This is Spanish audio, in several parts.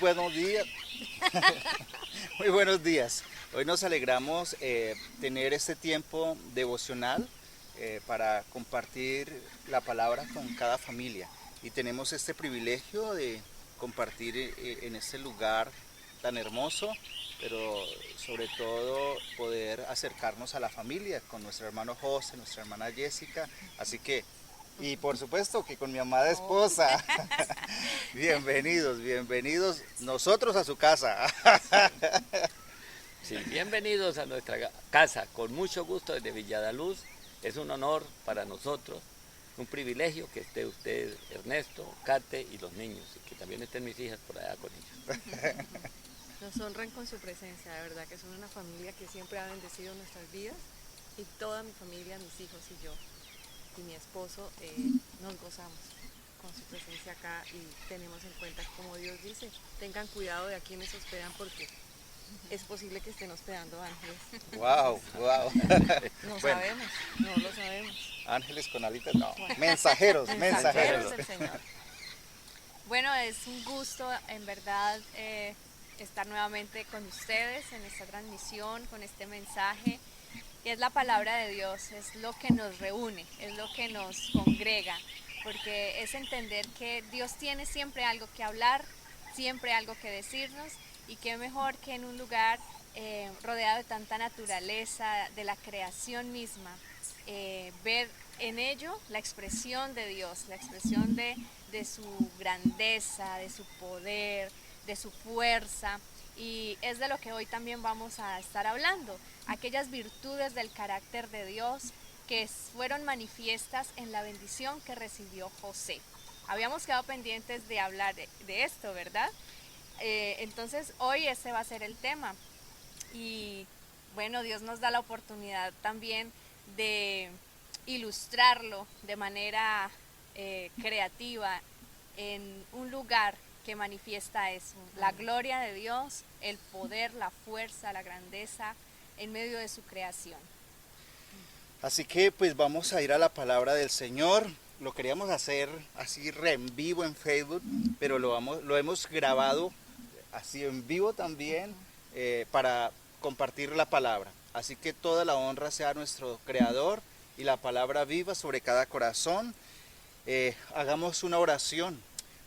buenos días. Muy buenos días. Hoy nos alegramos tener este tiempo devocional para compartir la palabra con cada familia. Y tenemos este privilegio de compartir en este lugar tan hermoso, pero sobre todo poder acercarnos a la familia con nuestro hermano José, nuestra hermana Jessica. Así que, y por supuesto que con mi amada esposa. Bienvenidos, bienvenidos nosotros a su casa. Sí, bienvenidos a nuestra casa, con mucho gusto desde Villadaluz. Es un honor para nosotros, un privilegio que esté usted, Ernesto, Kate y los niños, y que también estén mis hijas por allá con ellos. Nos honran con su presencia, de verdad que son una familia que siempre ha bendecido nuestras vidas y toda mi familia, mis hijos y yo y mi esposo nos gozamos con su presencia acá y tenemos en cuenta, como Dios dice, tengan cuidado de a quienes hospedan porque es posible que estén hospedando ángeles. Wow, wow. No Bueno, sabemos, no lo sabemos. ángeles con alitas, no. Mensajeros, Mensajeros mensajeros. del Señor. Bueno, es un gusto en verdad estar nuevamente con ustedes en esta transmisión, con este mensaje. Y es la palabra de Dios, es lo que nos reúne, es lo que nos congrega, porque es entender que Dios tiene siempre algo que hablar, siempre algo que decirnos, y qué mejor que en un lugar rodeado de tanta naturaleza, de la creación misma, ver en ello la expresión de Dios, la expresión de su grandeza, de su poder, de su fuerza. Y es de lo que hoy también vamos a estar hablando, aquellas virtudes del carácter de Dios que fueron manifiestas en la bendición que recibió José. Habíamos quedado pendientes de hablar de esto, ¿verdad? Entonces hoy ese va a ser el tema. Y bueno, Dios nos da la oportunidad también de ilustrarlo de manera creativa en un lugar que manifiesta eso, la gloria de Dios, el poder, la fuerza, la grandeza en medio de su creación. Así que pues vamos a ir a la palabra del Señor. Lo queríamos hacer así re en vivo en Facebook, pero lo hemos grabado así en vivo también para compartir la palabra. Así que toda la honra sea a nuestro Creador y la palabra viva sobre cada corazón. Hagamos una oración.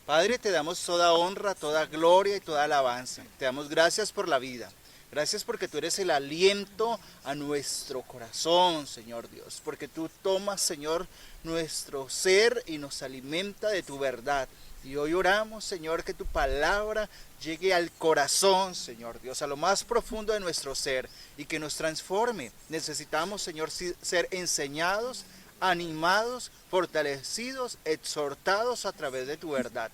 Padre, te damos toda honra, toda gloria y toda alabanza. Te damos gracias por la vida. Gracias porque tú eres el aliento a nuestro corazón, Señor Dios. Porque tú tomas, Señor, nuestro ser y nos alimenta de tu verdad. Y hoy oramos, Señor, que tu palabra llegue al corazón, Señor Dios, a lo más profundo de nuestro ser y que nos transforme. Necesitamos, Señor, ser enseñados, animados, fortalecidos, exhortados a través de tu verdad.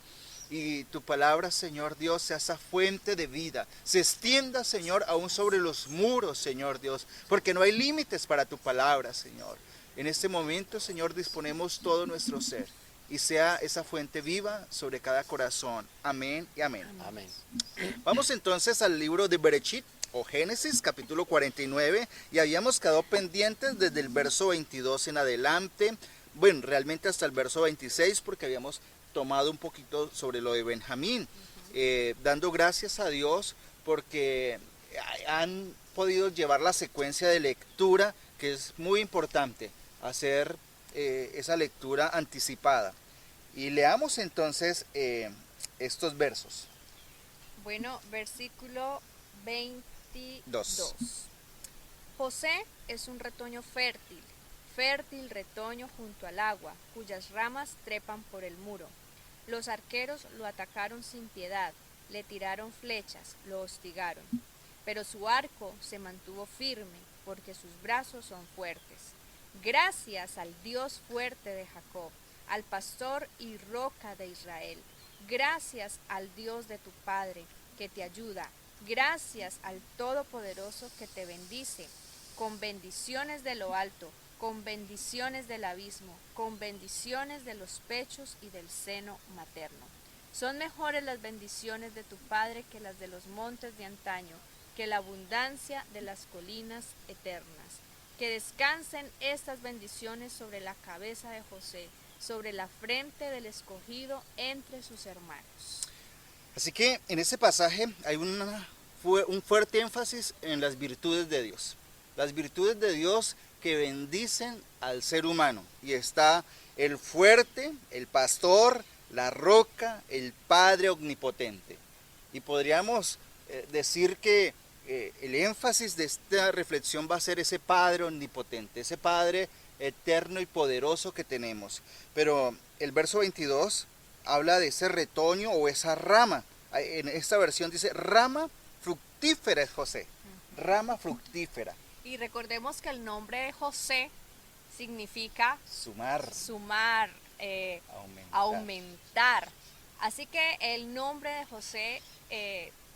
Y tu palabra, Señor Dios, sea esa fuente de vida. Se extienda, Señor, aún sobre los muros, Señor Dios, porque no hay límites para tu palabra, Señor. En este momento, Señor, disponemos todo nuestro ser y sea esa fuente viva sobre cada corazón. Amén y amén. Amén. Vamos entonces al libro de Bereshit o Génesis, capítulo 49, y habíamos quedado pendientes desde el verso 22 en adelante, bueno, realmente hasta el verso 26, porque habíamos tomado un poquito sobre lo de Benjamín, dando gracias a Dios porque han podido llevar la secuencia de lectura, que es muy importante, hacer esa lectura anticipada. Y leamos entonces estos versos. Bueno, versículo 22. Dos. José es un retoño fértil, fértil retoño junto al agua, cuyas ramas trepan por el muro. Los arqueros lo atacaron sin piedad, le tiraron flechas, lo hostigaron. Pero su arco se mantuvo firme, porque sus brazos son fuertes. Gracias al Dios fuerte de Jacob, al pastor y roca de Israel. Gracias al Dios de tu Padre, que te ayuda. Gracias al Todopoderoso que te bendice, con bendiciones de lo alto, con bendiciones del abismo, con bendiciones de los pechos y del seno materno. Son mejores las bendiciones de tu Padre que las de los montes de antaño, que la abundancia de las colinas eternas. Que descansen estas bendiciones sobre la cabeza de José, sobre la frente del escogido entre sus hermanos. Así que en este pasaje hay un fuerte énfasis en las virtudes de Dios. Las virtudes de Dios que bendicen al ser humano. Y está el fuerte, el pastor, la roca, el Padre omnipotente. Y podríamos decir que el énfasis de esta reflexión va a ser ese Padre omnipotente, ese Padre eterno y poderoso que tenemos. Pero el verso 22 habla de ese retoño o esa rama. En esta versión dice rama fructífera es José, rama fructífera. Y recordemos que el nombre de José significa Sumar, aumentar. Así que el nombre de José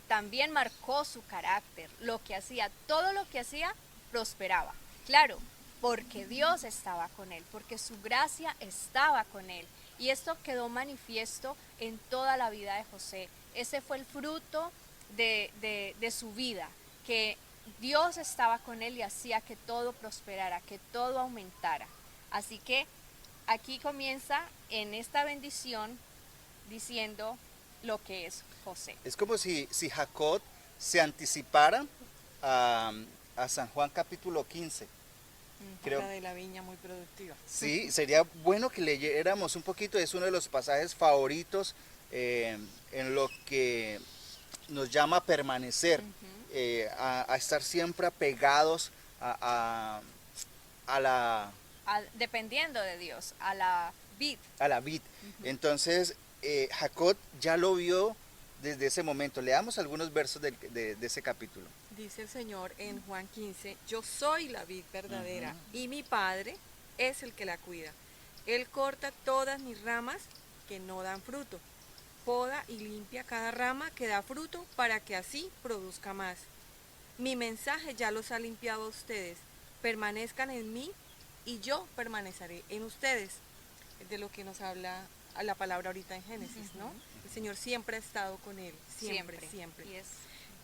también marcó su carácter, lo que hacía, todo lo que hacía prosperaba. Claro, porque Dios estaba con él, porque su gracia estaba con él. Y esto quedó manifiesto en toda la vida de José. Ese fue el fruto de su vida, que Dios estaba con él y hacía que todo prosperara, que todo aumentara. Así que aquí comienza en esta bendición diciendo lo que es José. Es como si Jacob se anticipara a San Juan capítulo 15. Creo. Habla de la viña muy productiva. Sí, sería bueno que leyéramos un poquito, es uno de los pasajes favoritos en lo que nos llama a permanecer, a estar siempre apegados a la Dependiendo de Dios, a la vid. a la vid. Entonces, Jacob ya lo vio desde ese momento. Leamos algunos versos de ese capítulo. Dice el Señor en Juan 15, yo soy la vid verdadera y mi Padre es el que la cuida. Él corta todas mis ramas que no dan fruto, poda y limpia cada rama que da fruto para que así produzca más. Mi mensaje ya los ha limpiado a ustedes, permanezcan en mí y yo permaneceré en ustedes. Es de lo que nos habla la palabra ahorita en Génesis, ¿no? El Señor siempre ha estado con él, siempre. Y es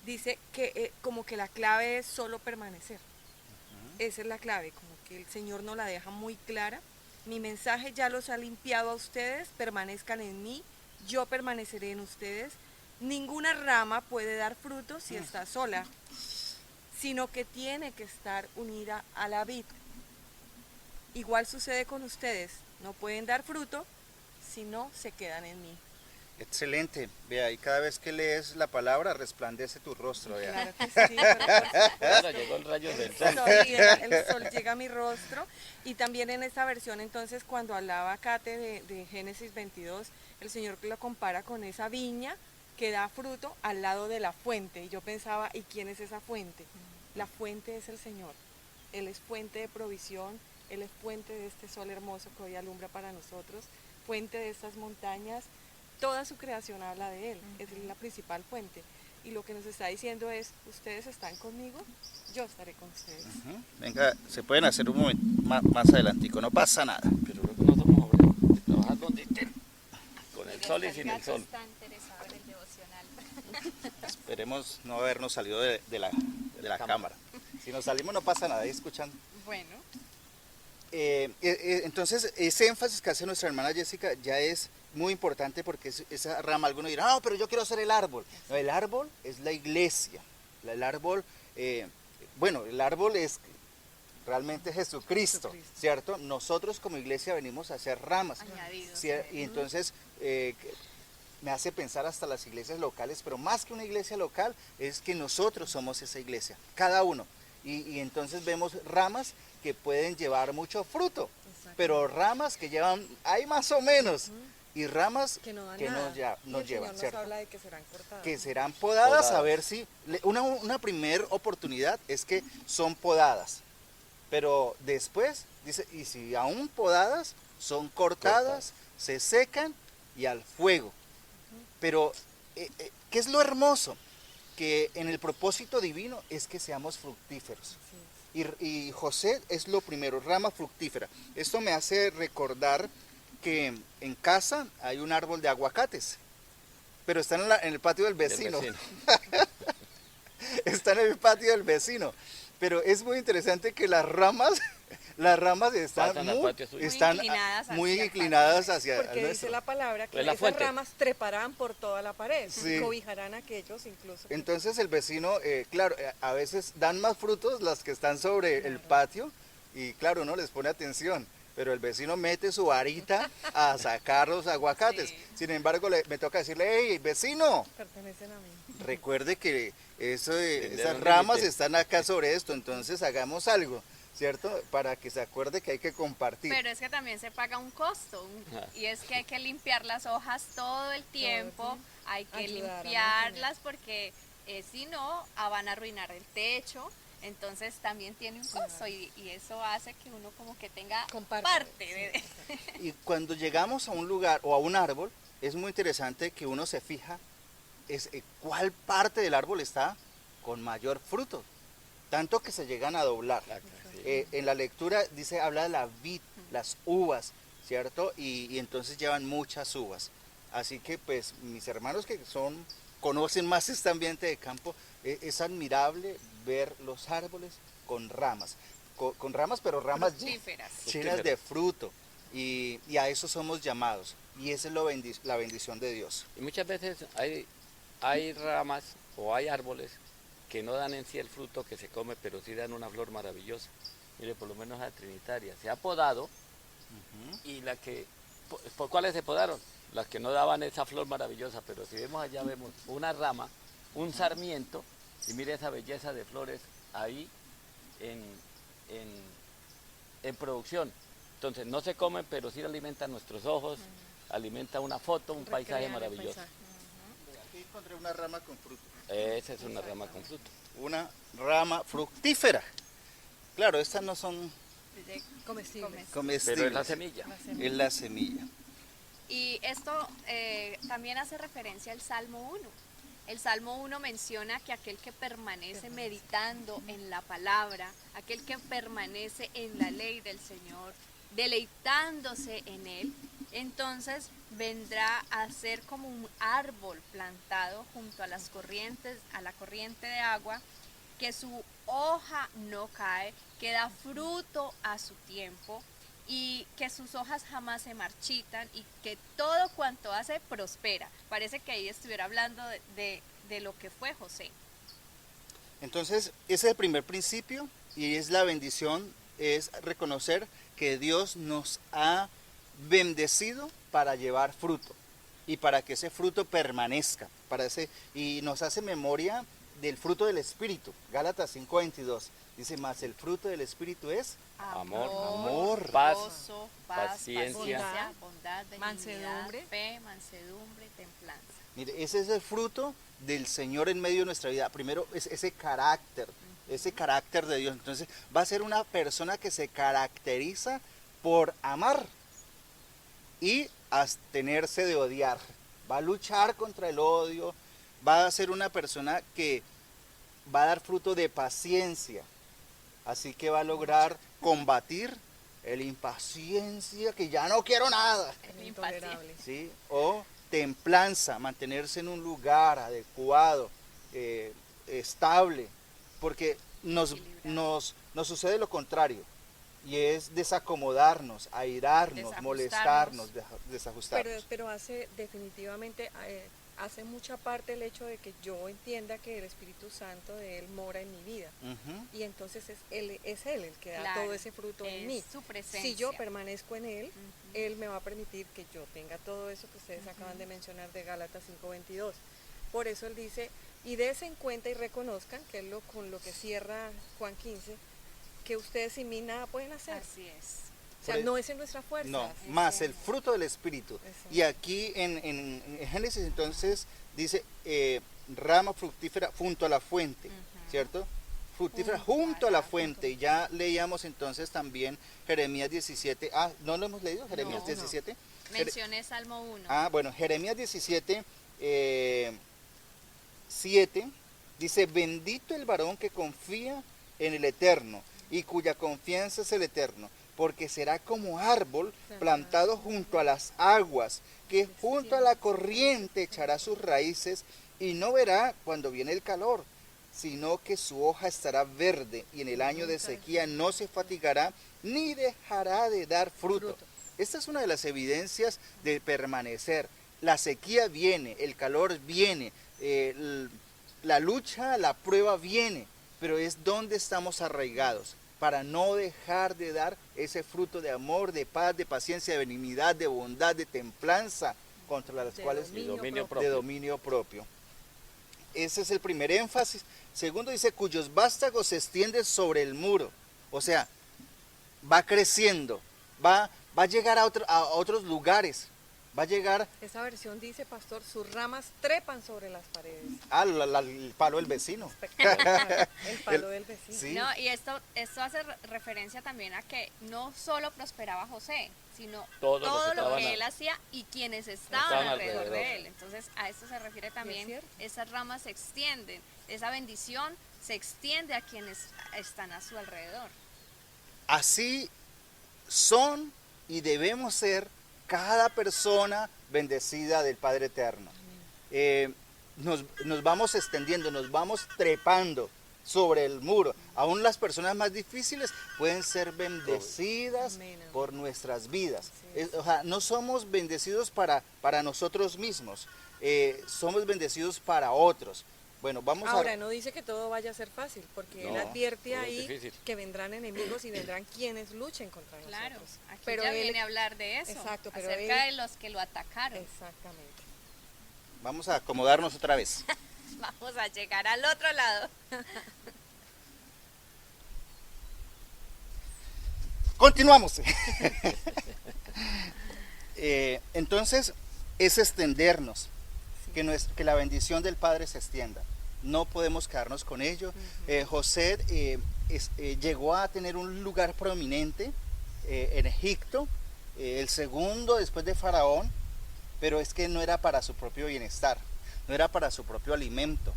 Dice que como que la clave es solo permanecer. Esa es la clave, como que el Señor nos la deja muy clara. Mi mensaje ya los ha limpiado a ustedes, permanezcan en mí, yo permaneceré en ustedes. Ninguna rama puede dar fruto si está sola, sino que tiene que estar unida a la vid. Igual sucede con ustedes, no pueden dar fruto si no se quedan en mí. Excelente, vea, y cada vez que lees la palabra resplandece tu rostro, vea. Claro que sí, Ahora llegó el rayo del sol. el sol llega a mi rostro. Y también en esta versión, entonces, cuando hablaba Kate de Génesis 22, el Señor lo compara con esa viña que da fruto al lado de la fuente. Y yo pensaba, ¿y quién es esa fuente? La fuente es el Señor. Él es fuente de provisión, Él es fuente de este sol hermoso que hoy alumbra para nosotros, fuente de estas montañas. Toda su creación habla de Él, es la principal fuente. Y lo que nos está diciendo es, ustedes están conmigo, yo estaré con ustedes. Venga, se pueden hacer un momento más adelantico, no pasa nada. Pero lo que no somos obreros de trabajar donde estén, con el sol y sin el sol. Está interesado en el devocional. Esperemos no habernos salido de la cámara. Si nos salimos no pasa nada, ahí escuchan. Bueno, Entonces, ese énfasis que hace nuestra hermana Jessica ya es muy importante porque esa rama, algunos dirán, no, pero yo quiero ser el árbol. No, el árbol es la iglesia. El árbol, el árbol es realmente Jesucristo, ¿cierto? Nosotros como iglesia venimos a ser ramas. Añadidos. Y entonces me hace pensar hasta las iglesias locales, pero más que una iglesia local es que nosotros somos esa iglesia, cada uno. Y entonces vemos ramas que pueden llevar mucho fruto, pero ramas que llevan, hay más o menos, y ramas que no dan que nada. no Y el llevan, Señor ¿cierto? nos habla de que serán cortadas. Que serán podadas, a Podadas. ver si, una primer oportunidad es que son podadas, pero después, dice, y si aún podadas, son cortadas, se secan y al fuego. Pero, ¿qué es lo hermoso? Que en el propósito divino es que seamos fructíferos. Y José es lo primero, rama fructífera. Esto me hace recordar que en casa hay un árbol de aguacates, pero está en el patio del vecino. Está en el patio del vecino. Pero es muy interesante que las ramas Las ramas están Pasan al muy, patio suyo. están Muy inclinadas hacia muy el inclinadas patio. hacia Porque el dice nuestro. la palabra que Pues la esas fuente. ramas treparán por toda la pared Sí. y cobijarán a aquellos incluso. Entonces el vecino, claro, a veces dan más frutos las que están sobre el Claro. patio y claro, uno les pone atención, pero el vecino mete su varita a sacar los aguacates. Sí. Sin embargo, me toca decirle, hey, vecino, Pertenecen a mí. recuerde que Tener esas un ramas límite. están acá sobre esto, entonces hagamos algo, ¿cierto? Para que se acuerde que hay que compartir. Pero es que también se paga un costo Ajá. y es que hay que limpiar las hojas todo el tiempo, tiempo. hay que Ayudar a limpiarlas porque si no van a arruinar el techo, entonces también tiene un costo y eso hace que uno como que tenga Comparte, parte de... Y cuando llegamos a un lugar o a un árbol, es muy interesante que uno se fija cuál parte del árbol está con mayor fruto, tanto que se llegan a doblar. Claro, sí. En la lectura dice, habla de la vid, las uvas, ¿cierto? Y entonces llevan muchas uvas. Así que pues mis hermanos que conocen más este ambiente de campo, es admirable ver los árboles con ramas, con ramas, pero ramas Fructíferas. llenas de fruto. Y a eso somos llamados. Y esa es la bendición de Dios. Y muchas veces hay ramas o hay árboles que no dan en sí el fruto que se come, pero sí dan una flor maravillosa. Mire, por lo menos la trinitaria se ha podado y ¿por cuáles se podaron? Las que no daban esa flor maravillosa, pero si vemos allá vemos una rama, un sarmiento y mire esa belleza de flores ahí en producción. Entonces no se comen, pero sí alimentan nuestros ojos, alimenta una foto, un paisaje Recrean el maravilloso. paisaje. Aquí encontré una rama con fruto. Esa es una rama con fruto. Una rama fructífera. Claro, estas no son Comestibles. comestibles. Pero es la semilla. La semilla. Es la semilla. Y esto también hace referencia al Salmo 1. El Salmo 1 menciona que aquel que permanece meditando en la palabra, aquel que permanece en la ley del Señor, deleitándose en él, entonces vendrá a ser como un árbol plantado junto a las corrientes, a la corriente de agua, que su hoja no cae, que da fruto a su tiempo y que sus hojas jamás se marchitan y que todo cuanto hace prospera. Parece que ahí estuviera hablando de lo que fue José. Entonces, ese es el primer principio y es la bendición, es reconocer que Dios nos ha bendecido para llevar fruto y para que ese fruto permanezca, y nos hace memoria del fruto del Espíritu. Gálatas 5:22 dice, más el fruto del Espíritu es Amor, paz, gozo, paz, paciencia, bondad, benignidad, mansedumbre. fe, mansedumbre, templanza. Mire, ese es el fruto del Señor en medio de nuestra vida. Primero es ese carácter de Dios. Entonces va a ser una persona que se caracteriza por amar y abstenerse de odiar. Va a luchar contra el odio, va a ser una persona que va a dar fruto de paciencia. Así que va a lograr combatir el impaciencia, que ya no quiero nada. El intolerable. ¿Sí? O templanza, mantenerse en un lugar adecuado, estable, porque nos sucede lo contrario, y es desacomodarnos, airarnos, Desajustarnos. molestarnos, desajustarnos. Pero hace definitivamente, hace mucha parte el hecho de que yo entienda que el Espíritu Santo de Él mora en mi vida. Ujú. Y entonces es él el que da Claro, todo ese fruto en es mí. su presencia. Si yo permanezco en Él, Ujú. Él me va a permitir que yo tenga todo eso que ustedes acaban de mencionar de Gálatas 5:22. Por eso Él dice, y des en cuenta y reconozcan, que es con lo que cierra Juan 15, que ustedes sin mí nada pueden hacer. Así es. O sea, no es en nuestra fuerza. No, es más en- el fruto del Espíritu. Exacto. Y aquí en Génesis entonces dice rama fructífera junto a la fuente, Ujú. ¿cierto? Fructífera Junto junto a a la la fuente. Y ya leíamos entonces también Jeremías 17. Ah, ¿no lo hemos leído? Jeremías No. 17. Mencioné Salmo 1. Bueno, Jeremías 17, 7, dice, bendito el varón que confía en el Eterno y cuya confianza es el Eterno, porque será como árbol plantado junto a las aguas, que junto a la corriente echará sus raíces y no verá cuando viene el calor, sino que su hoja estará verde y en el año de sequía no se fatigará ni dejará de dar fruto. Esta es una de las evidencias de permanecer. La sequía viene, el calor viene, la lucha, la prueba viene, pero es donde estamos arraigados para no dejar de dar ese fruto de amor, de paz, de paciencia, de benignidad, de bondad, de templanza, contra las cuales de dominio de dominio propio. Ese es el primer énfasis. Segundo dice, cuyos vástagos se extienden sobre el muro. O sea, va creciendo, va a llegar a otros lugares, va a llegar Esa versión dice, pastor, sus ramas trepan sobre las paredes. el palo del vecino. Espectacular. El palo del vecino. Sí. No, y esto hace referencia también a que no solo prosperaba José, sino Todo lo que todo lo estaban que a- él hacía y quienes estaban Estaban alrededor alrededor. de él. Entonces, a esto se refiere también, cierto. esas ramas se extienden, esa bendición se extiende a quienes están a su alrededor. Así son y debemos ser cada persona bendecida del Padre Eterno. Nos vamos extendiendo, nos vamos trepando sobre el muro. Aún las personas más difíciles pueden ser bendecidas Amén, amén. por nuestras vidas. Así es. O sea, no somos bendecidos para nosotros mismos, somos bendecidos para otros. Bueno, vamos Ahora, a... no dice que todo vaya a ser fácil, porque él No, advierte todo es ahí difícil. que vendrán enemigos y vendrán quienes luchen contra Claro, nosotros. aquí Pero ya él- viene a hablar de eso, Exacto, pero acerca él- de los que lo atacaron. Exactamente. Vamos a acomodarnos otra vez. Vamos a llegar al otro lado. Continuamos. Entonces, es extendernos, que la bendición del Padre se extienda. No podemos quedarnos con ello. José llegó a tener un lugar prominente en Egipto, el segundo después de Faraón, pero es que no era para su propio bienestar, no era para su propio alimento.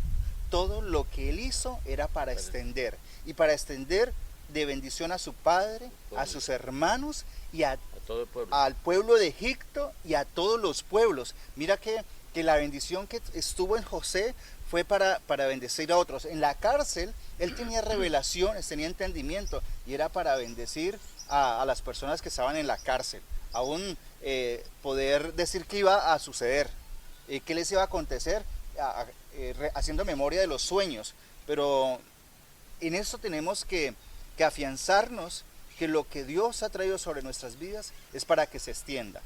Todo lo que él hizo era para extender, y para extender de bendición a su padre, a sus hermanos y A todo el pueblo. al pueblo de Egipto y a todos los pueblos. Mira que la bendición que estuvo en José fue para bendecir a otros. En la cárcel él tenía revelaciones, tenía entendimiento, y era para bendecir a las personas que estaban en la cárcel. Aún poder decir qué iba a suceder, qué les iba a acontecer, haciendo memoria de los sueños. Pero en eso tenemos que afianzarnos que lo que Dios ha traído sobre nuestras vidas es para que se extienda.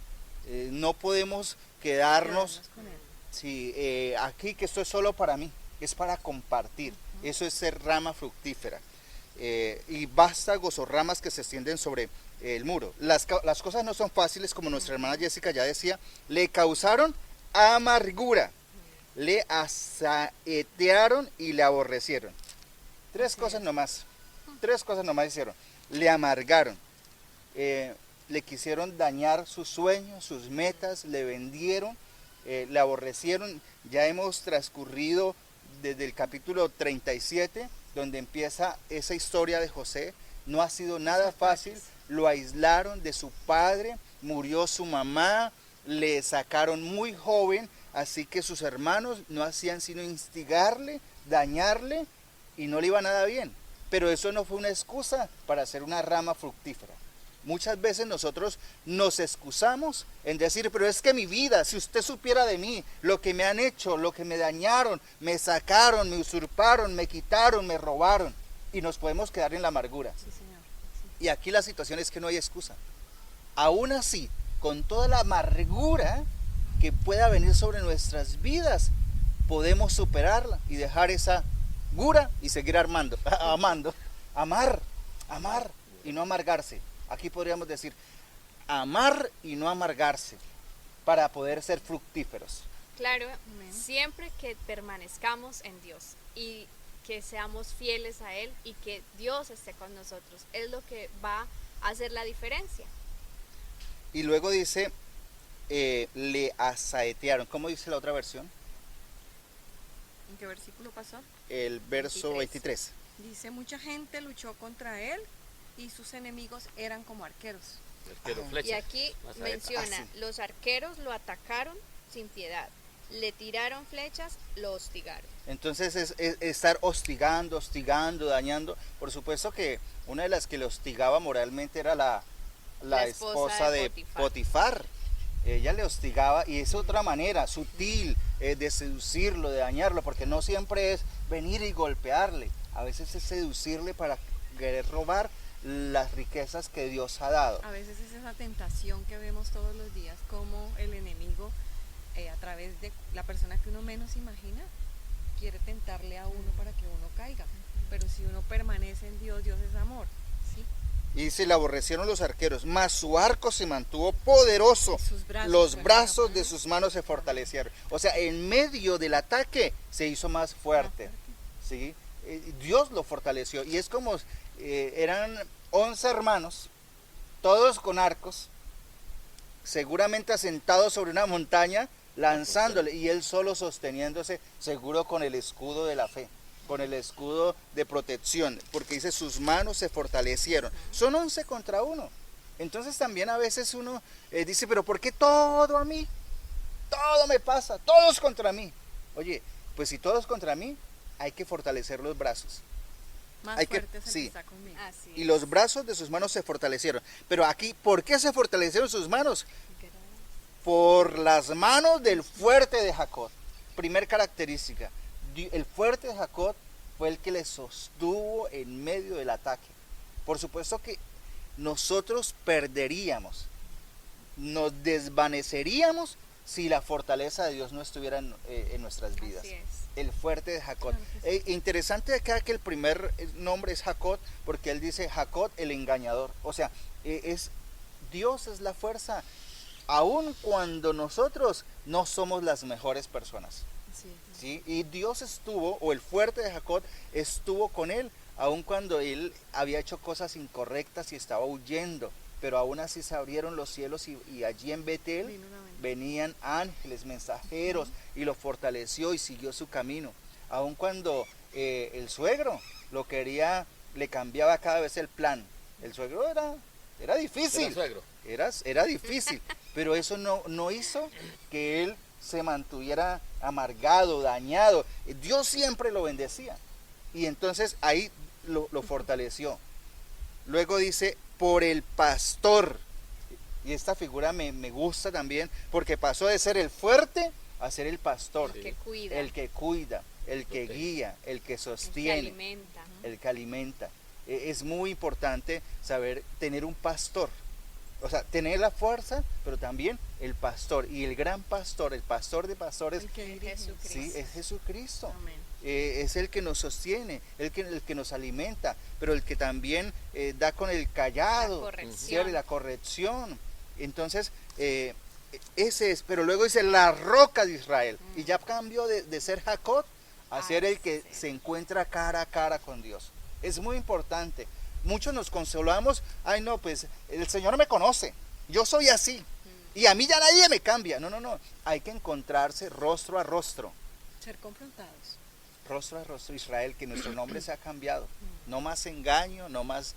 No podemos quedarnos con él. aquí que esto es solo para mí, es para compartir. Eso es ser rama fructífera. Y vástagos o ramas que se extienden sobre el muro. Las cosas no son fáciles, como nuestra hermana Jessica ya decía. Le causaron amargura, le asaetearon y le aborrecieron. Tres cosas nomás hicieron. Le amargaron, le quisieron dañar sus sueños, sus metas, le vendieron, le aborrecieron. Ya hemos transcurrido desde el capítulo 37, donde empieza esa historia de José. No ha sido nada fácil, lo aislaron de su padre, murió su mamá, le sacaron muy joven, así que sus hermanos no hacían sino instigarle, dañarle, y no le iba nada bien. Pero eso no fue una excusa para ser una rama fructífera. Muchas veces nosotros nos excusamos en decir, pero es que mi vida, si usted supiera de mí, lo que me han hecho, lo que me dañaron, me sacaron, me usurparon, me quitaron, me robaron, y nos podemos quedar en la amargura. Sí, señor. Y aquí la situación es que no hay excusa. Aún así, con toda la amargura que pueda venir sobre nuestras vidas, podemos superarla y dejar esa gura y seguir amando, amar y no amargarse. Aquí podríamos decir, amar y no amargarse, para poder ser fructíferos. Claro, siempre que permanezcamos en Dios y que seamos fieles a Él y que Dios esté con nosotros, es lo que va a hacer la diferencia. Y luego dice, le asaetearon. ¿Cómo dice la otra versión? ¿En qué versículo pasó? El verso 23. Dice, mucha gente luchó contra él y sus enemigos eran como arqueros. El arquero Ah. flecha. Y aquí Más adelante. menciona, sí. los arqueros lo atacaron sin piedad le tiraron flechas, lo hostigaron. Entonces es estar hostigando, dañando. Por supuesto que una de las que le hostigaba moralmente era la esposa de Potifar. Ella le hostigaba y es otra manera sutil de seducirlo, de dañarlo, porque no siempre es venir y golpearle. A veces es seducirle para querer robar las riquezas que Dios ha dado. A veces es esa tentación que vemos todos los días, como el enemigo, a través de la persona que uno menos imagina, quiere tentarle a uno para que uno caiga. Pero si uno permanece en Dios, Dios es amor, ¿sí? Y dice, le aborrecieron los arqueros, mas su arco se mantuvo poderoso, los brazos de sus manos se fortalecieron. O sea, en medio del ataque se hizo más fuerte, ¿sí? Dios lo fortaleció, y es como, eran 11 hermanos, todos con arcos, seguramente asentados sobre una montaña, lanzándole, y él solo sosteniéndose seguro con el escudo de la fe, con el escudo de protección, porque dice sus manos se fortalecieron. Son 11 contra 1. Entonces también a veces uno dice, pero ¿por qué todo a mí? Todo me pasa, todos contra mí. Oye, pues si todos contra mí, hay que fortalecer los brazos. Más fuerte es el que está conmigo. Así Y es. los brazos de sus manos se fortalecieron. Pero aquí, ¿por qué se fortalecieron sus manos? Por las manos del fuerte de Jacob. Primer característica, el fuerte de Jacob fue el que le sostuvo en medio del ataque. Por supuesto que nosotros perderíamos, nos desvaneceríamos si la fortaleza de Dios no estuviera en nuestras vidas. Así es. El fuerte de Jacob. Claro Interesante acá que el primer nombre es Jacob, porque él dice Jacob el engañador. O sea, Dios es la fuerza, aun cuando nosotros no somos las mejores personas. Sí. ¿Sí? Y Dios estuvo, o el fuerte de Jacob estuvo con él, aun cuando él había hecho cosas incorrectas y estaba huyendo. Pero aún así se abrieron los cielos y allí en Betel venían ángeles, mensajeros, y lo fortaleció y siguió su camino. Aun cuando el suegro lo quería, le cambiaba cada vez el plan. El suegro era difícil. ¿Era suegro? Era difícil, pero eso no hizo que él se mantuviera amargado, dañado. Dios siempre lo bendecía. Y entonces ahí lo fortaleció. Luego dice, por el pastor. Y esta figura me gusta también, porque pasó de ser el fuerte a ser el pastor. El que cuida. El que cuida, el que guía, el que sostiene, El que alimenta. el que alimenta. Es muy importante saber tener un pastor. O sea, tener la fuerza, pero también el pastor. Y el gran pastor, el pastor de pastores, El que dirige. Jesucristo. sí, es Jesucristo. Amén. Es el que nos sostiene, el que nos alimenta, pero el que también da con el callado, La corrección. ¿cierto? Y la corrección. Entonces, ese es, pero luego dice la roca de Israel. Y ya cambió de ser Jacob a ser el que sí. se encuentra cara a cara con Dios. Es muy importante. Muchos nos consolamos, ay no, pues el Señor me conoce, yo soy así, y a mí ya nadie me cambia. No, hay que encontrarse rostro a rostro. Ser confrontados. Rostro a rostro, Israel, que nuestro nombre se ha cambiado. No más engaño, no más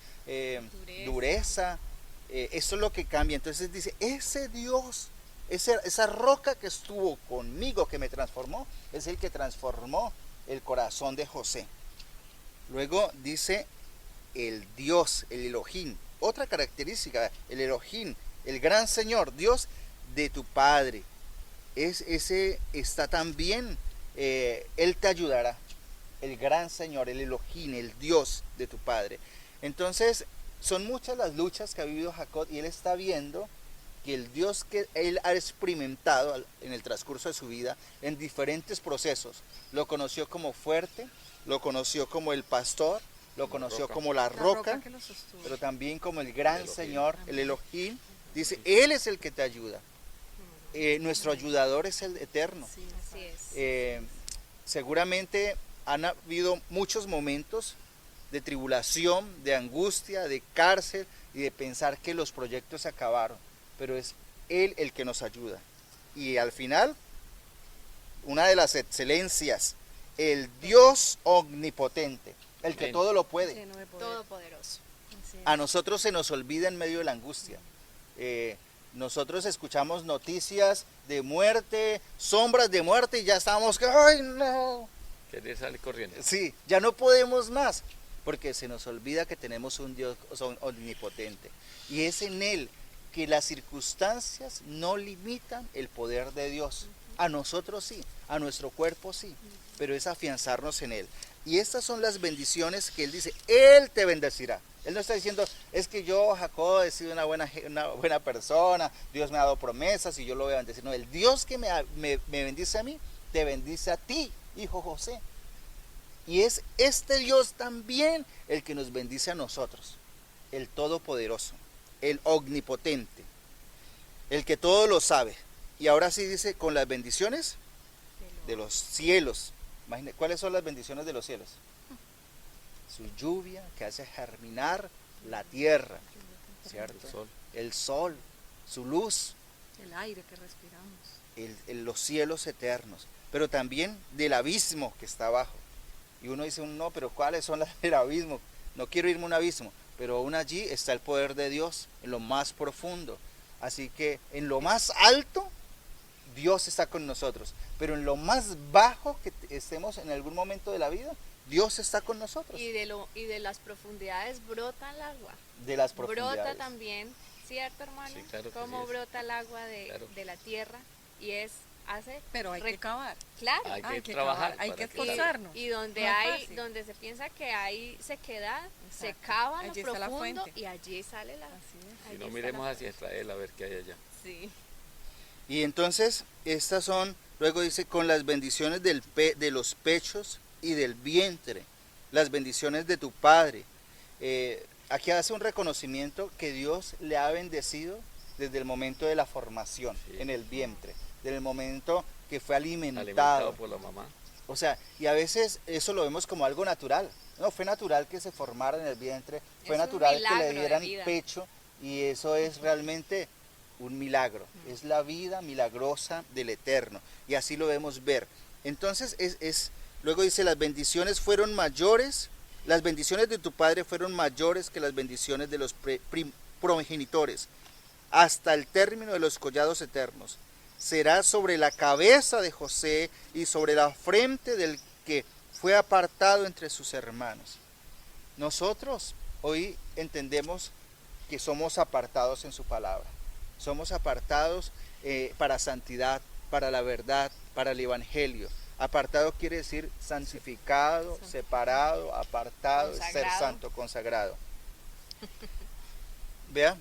dureza. Eso es lo que cambia. Entonces dice, ese Dios, esa roca que estuvo conmigo, que me transformó, es el que transformó el corazón de José. Luego dice el Dios, el Elohim. Otra característica, el Elohim, el gran Señor, Dios de tu Padre. Ese está también. Él te ayudará, el gran Señor, el Elohim, el Dios de tu Padre. Entonces son muchas las luchas que ha vivido Jacob, y él está viendo que el Dios que él ha experimentado en el transcurso de su vida, en diferentes procesos, lo conoció como fuerte, lo conoció como el pastor, lo conoció como la roca, que lo sostuvo. pero también como el gran Elohim. Señor, el Elohim. Dice, él es el que te ayuda. Nuestro ayudador es el eterno. Sí, Así es. Seguramente han habido muchos momentos de tribulación, de angustia, de cárcel y de pensar que los proyectos se acabaron, pero es Él el que nos ayuda. Y al final, una de las excelencias, el Dios omnipotente, el que Amén. todo lo puede. lleno de poder. Todopoderoso. Así es. A nosotros se nos olvida en medio de la angustia. Nosotros escuchamos noticias de muerte, sombras de muerte y ya estamos que, ¡ay no! Querer salir corriendo. Sí, ya no podemos más, porque se nos olvida que tenemos un Dios omnipotente. Y es en Él que las circunstancias no limitan el poder de Dios. A nosotros sí, a nuestro cuerpo sí, pero es afianzarnos en Él. Y estas son las bendiciones que Él dice, Él te bendecirá. Él no está diciendo, es que yo, Jacob, he sido una buena persona, Dios me ha dado promesas y yo lo voy a bendecir. No, el Dios que me bendice a mí, te bendice a ti, hijo José. Y es este Dios también el que nos bendice a nosotros, el Todopoderoso, el Omnipotente, el que todo lo sabe. Y ahora sí dice, con las bendiciones de los cielos. Imagínate, ¿cuáles son las bendiciones de los cielos? Su lluvia que hace germinar la tierra, ¿cierto? El sol, su luz, El aire que respiramos. los cielos eternos, pero también del abismo que está abajo. Y uno dice, no, pero ¿cuáles son las del abismo? No quiero irme a un abismo, pero aún allí está el poder de Dios, en lo más profundo. Así que en lo más alto, Dios está con nosotros, pero en lo más bajo que estemos en algún momento de la vida, Dios está con nosotros. Y de las profundidades brota el agua. De las profundidades. Brota también, ¿cierto, hermano? Sí, claro que Cómo sí es. brota el agua Claro. de la tierra y hace Pero hay que cavar. claro. Hay que trabajar. Hay que para que- esforzarnos. Y donde No es hay, fácil. donde se piensa que hay sequedad, se Exacto. cava a lo Allí está la profundo fuente. y allí sale la. Así es. Si allí no, está miremos la- hacia Israel a ver qué hay allá. Sí. Y entonces, estas son, luego dice, con las bendiciones de los pechos y del vientre, las bendiciones de tu padre. Aquí hace un reconocimiento que Dios le ha bendecido desde el momento de la formación, Sí. en el vientre, desde el momento que fue Alimentado alimentado. por la mamá. O sea, y a veces eso lo vemos como algo natural. No, fue natural que se formara en el vientre, fue Es un natural que milagro le de dieran vida. pecho, y eso es realmente un milagro. Es la vida milagrosa del Eterno, y así lo debemos ver. Entonces, luego dice, las bendiciones fueron mayores, las bendiciones de tu padre fueron mayores que las bendiciones de los progenitores, hasta el término de los collados eternos. Será sobre la cabeza de José y sobre la frente del que fue apartado entre sus hermanos. Nosotros hoy entendemos que somos apartados en su palabra. Somos apartados para santidad, para la verdad, para el evangelio. Apartado quiere decir santificado, separado, apartado, ser Consagrado. santo, consagrado. Vea,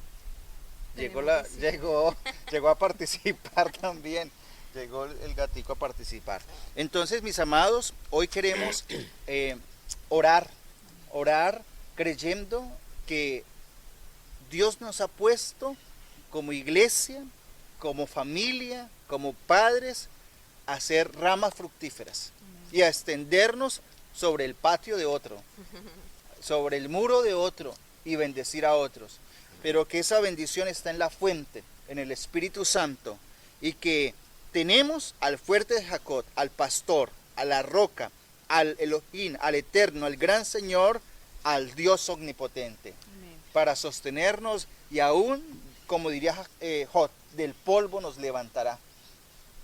llegó a participar también. Llegó el gatico a participar. Entonces, mis amados, hoy queremos orar creyendo que Dios nos ha puesto como iglesia, como familia, como padres, a ser ramas fructíferas y a extendernos sobre el patio de otro, sobre el muro de otro y bendecir a otros. Pero que esa bendición está en la fuente, en el Espíritu Santo, y que tenemos al fuerte de Jacob, al pastor, a la roca, al Elohim, al Eterno, al gran Señor, al Dios omnipotente, Amén. para sostenernos, y aún, como diría Job, del polvo nos levantará.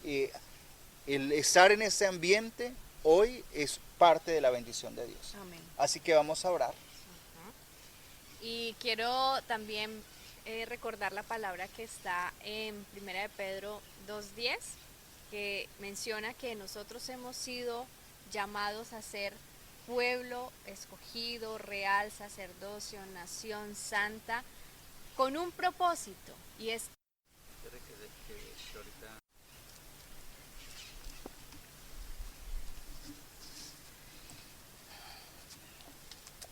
El estar en ese ambiente hoy es parte de la bendición de Dios. Amén. Así que vamos a orar. Y quiero también recordar la palabra que está en 1 de Pedro 2:10, que menciona que nosotros hemos sido llamados a ser pueblo escogido, real, sacerdocio, nación santa, con un propósito, y es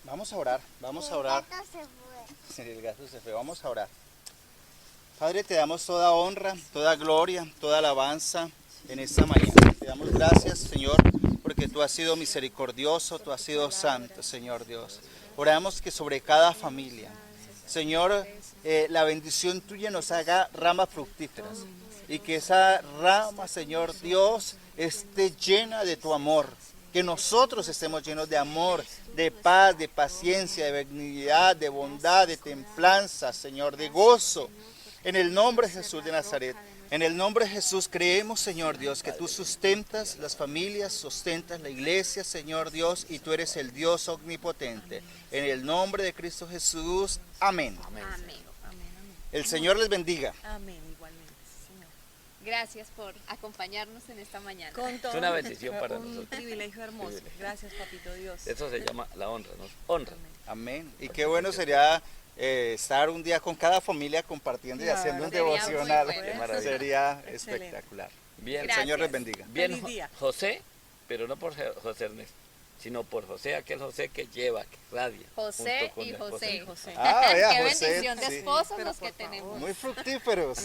Vamos a orar, vamos a orar. Sí, el gato se fue, vamos a orar. Padre, te damos toda honra, toda gloria, toda alabanza en esta mañana. Te damos gracias, Señor, porque tú has sido misericordioso, tú has sido santo, Señor Dios. Oramos que sobre cada familia, Señor, la bendición tuya nos haga ramas fructíferas, y que esa rama, Señor Dios, esté llena de tu amor. Que nosotros estemos llenos de amor, de paz, de paciencia, de benignidad, de bondad, de templanza, Señor, de gozo. En el nombre de Jesús de Nazaret. En el nombre de Jesús creemos, Señor Dios, que tú sustentas las familias, sustentas la iglesia, Señor Dios, y tú eres el Dios omnipotente. En el nombre de Cristo Jesús. Amén. Amén. Amén. El Señor les bendiga. Amén, igualmente, sí, Señor. Gracias por acompañarnos en esta mañana. Con todo, Es una bendición para un nosotros. privilegio hermoso. Privilegio. Gracias, papito Dios. Eso se llama la honra, nos honra. Amén. Y qué bueno sería estar un día con cada familia compartiendo y Claro. haciendo un Sería muy devocional. bueno. Qué maravilla. Sería Excelente. espectacular. Bien, El Gracias. Señor les bendiga. bien Feliz día. José, pero no por José Ernesto, sino por José, aquel José que lleva, que radia. José junto con y la esposa. José. José. Ah, vea, Qué José, bendición de sí. esposos Pero los que por favor. tenemos. Muy fructíferos.